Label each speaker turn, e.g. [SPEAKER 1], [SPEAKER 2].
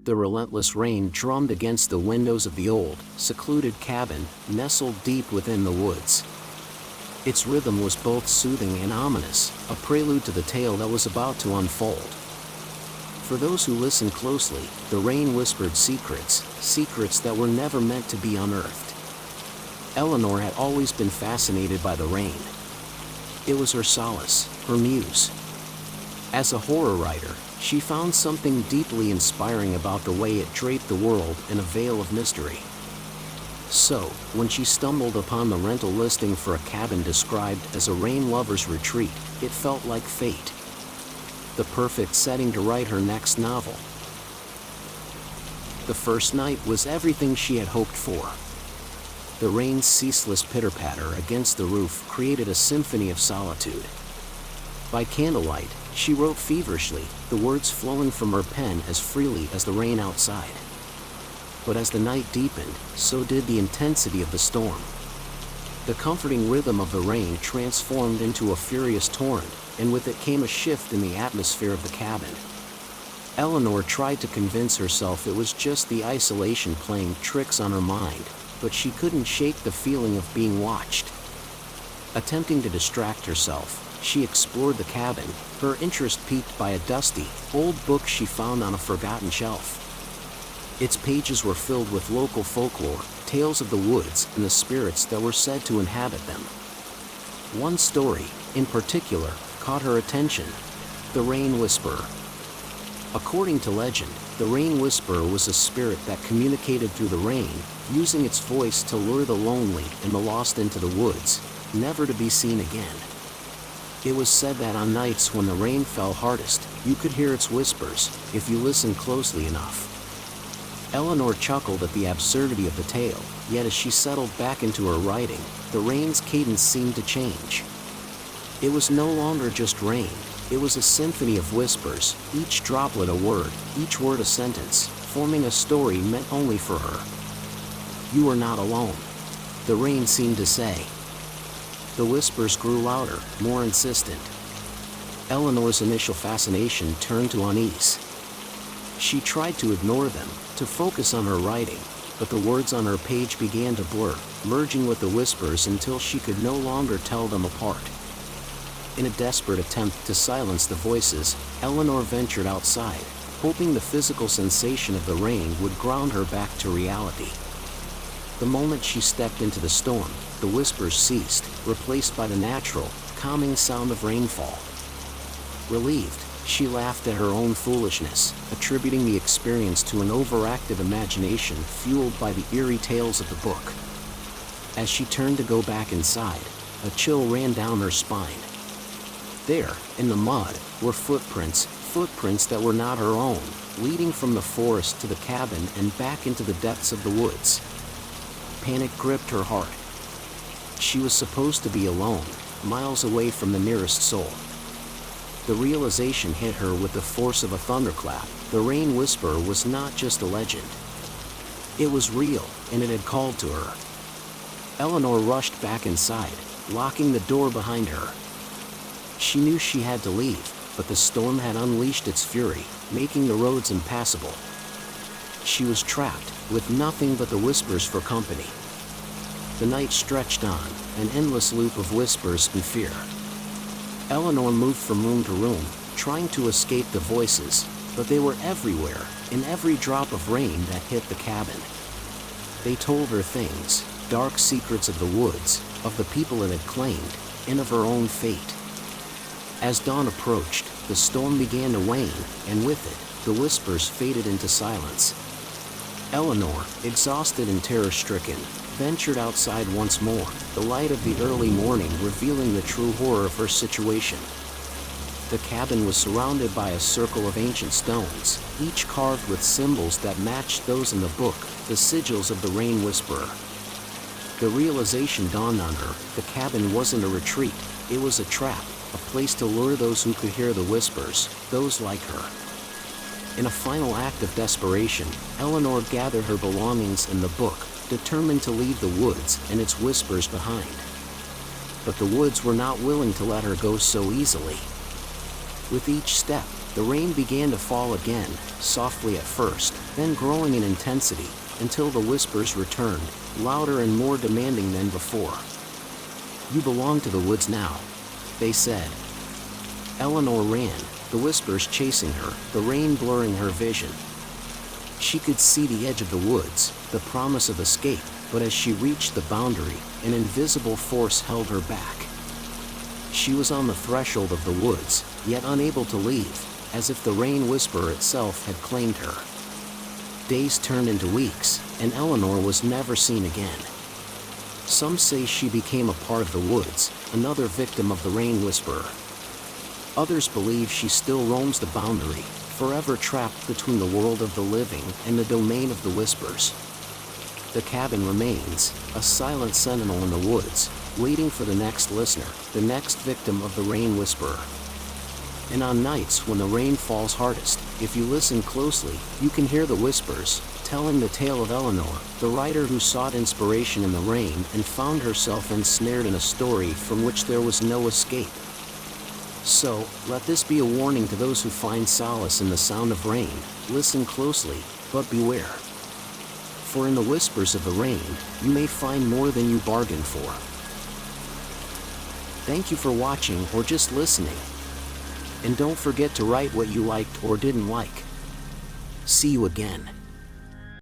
[SPEAKER 1] The relentless rain drummed against the windows of the old, secluded cabin, nestled deep within the woods. Its rhythm was both soothing and ominous, a prelude to the tale that was about to unfold. For those who listened closely, the rain whispered secrets that were never meant to be unearthed. Eleanor had always been fascinated by the rain. It was her solace, her muse. As a horror writer, she found something deeply inspiring about the way it draped the world in a veil of mystery. So, when she stumbled upon the rental listing for a cabin described as a rain lover's retreat, it felt like fate. The perfect setting to write her next novel. The first night was everything she had hoped for. The rain's ceaseless pitter-patter against the roof created a symphony of solitude. By candlelight, she wrote feverishly, the words flowing from her pen as freely as the rain outside. But as the night deepened, so did the intensity of the storm. The comforting rhythm of the rain transformed into a furious torrent, and with it came a shift in the atmosphere of the cabin. Eleanor tried to convince herself it was just the isolation playing tricks on her mind, but she couldn't shake the feeling of being watched. Attempting to distract herself, she explored the cabin, her interest piqued by a dusty, old book she found on a forgotten shelf. Its pages were filled with local folklore, tales of the woods and the spirits that were said to inhabit them. One story, in particular, caught her attention: the Rain Whisperer. According to legend, the Rain Whisperer was a spirit that communicated through the rain, using its voice to lure the lonely and the lost into the woods, never to be seen again. It was said that on nights when the rain fell hardest, you could hear its whispers, if you listened closely enough. Eleanor chuckled at the absurdity of the tale, yet as she settled back into her writing, the rain's cadence seemed to change. It was no longer just rain, it was a symphony of whispers, each droplet a word, each word a sentence, forming a story meant only for her. "You are not alone," the rain seemed to say. The whispers grew louder, more insistent. Eleanor's initial fascination turned to unease. She tried to ignore them, to focus on her writing, but the words on her page began to blur, merging with the whispers until she could no longer tell them apart. In a desperate attempt to silence the voices, Eleanor ventured outside, hoping the physical sensation of the rain would ground her back to reality. The moment she stepped into the storm, the whispers ceased, replaced by the natural, calming sound of rainfall. Relieved, she laughed at her own foolishness, attributing the experience to an overactive imagination fueled by the eerie tales of the book. As she turned to go back inside, a chill ran down her spine. There, in the mud, were footprints that were not her own, leading from the forest to the cabin and back into the depths of the woods. Panic gripped her heart. She was supposed to be alone, miles away from the nearest soul. The realization hit her with the force of a thunderclap. The Rain Whisperer was not just a legend. It was real, and it had called to her. Eleanor rushed back inside, locking the door behind her. She knew she had to leave, but the storm had unleashed its fury, making the roads impassable. She was trapped, with nothing but the whispers for company. The night stretched on, an endless loop of whispers and fear. Eleanor moved from room to room, trying to escape the voices, but they were everywhere, in every drop of rain that hit the cabin. They told her things, dark secrets of the woods, of the people it had claimed, and of her own fate. As dawn approached, the storm began to wane, and with it, the whispers faded into silence. Eleanor, exhausted and terror-stricken, ventured outside once more, the light of the early morning revealing the true horror of her situation. The cabin was surrounded by a circle of ancient stones, each carved with symbols that matched those in the book, the sigils of the Rain Whisperer. The realization dawned on her: the cabin wasn't a retreat, it was a trap, a place to lure those who could hear the whispers, those like her. In a final act of desperation, Eleanor gathered her belongings and the book, determined to leave the woods and its whispers behind. But the woods were not willing to let her go so easily. With each step, The rain began to fall again, softly at first, then growing in intensity, until the whispers returned, louder and more demanding than before. "You belong to the woods now," they said. Eleanor ran, the whispers chasing her, the rain blurring her vision. She could see the edge of the woods, the promise of escape, but as she reached the boundary, an invisible force held her back. She was on the threshold of the woods, yet unable to leave, as if the rain whisperer itself had claimed her. Days turned into weeks, and Eleanor was never seen again. Some say she became a part of the woods, another victim of the rain whisperer. Others believe she still roams the boundary, forever trapped between the world of the living and the domain of the whispers. The cabin remains, a silent sentinel in the woods, waiting for the next listener, the next victim of the rain whisperer. And on nights when the rain falls hardest, if you listen closely, you can hear the whispers, telling the tale of Eleanor, the writer who sought inspiration in the rain and found herself ensnared in a story from which there was no escape. So, let this be a warning to those who find solace in the sound of rain: listen closely, but beware. For in the whispers of the rain, you may find more than you bargained for. Thank you for watching or just listening. And don't forget to write what you liked or didn't like. See you again.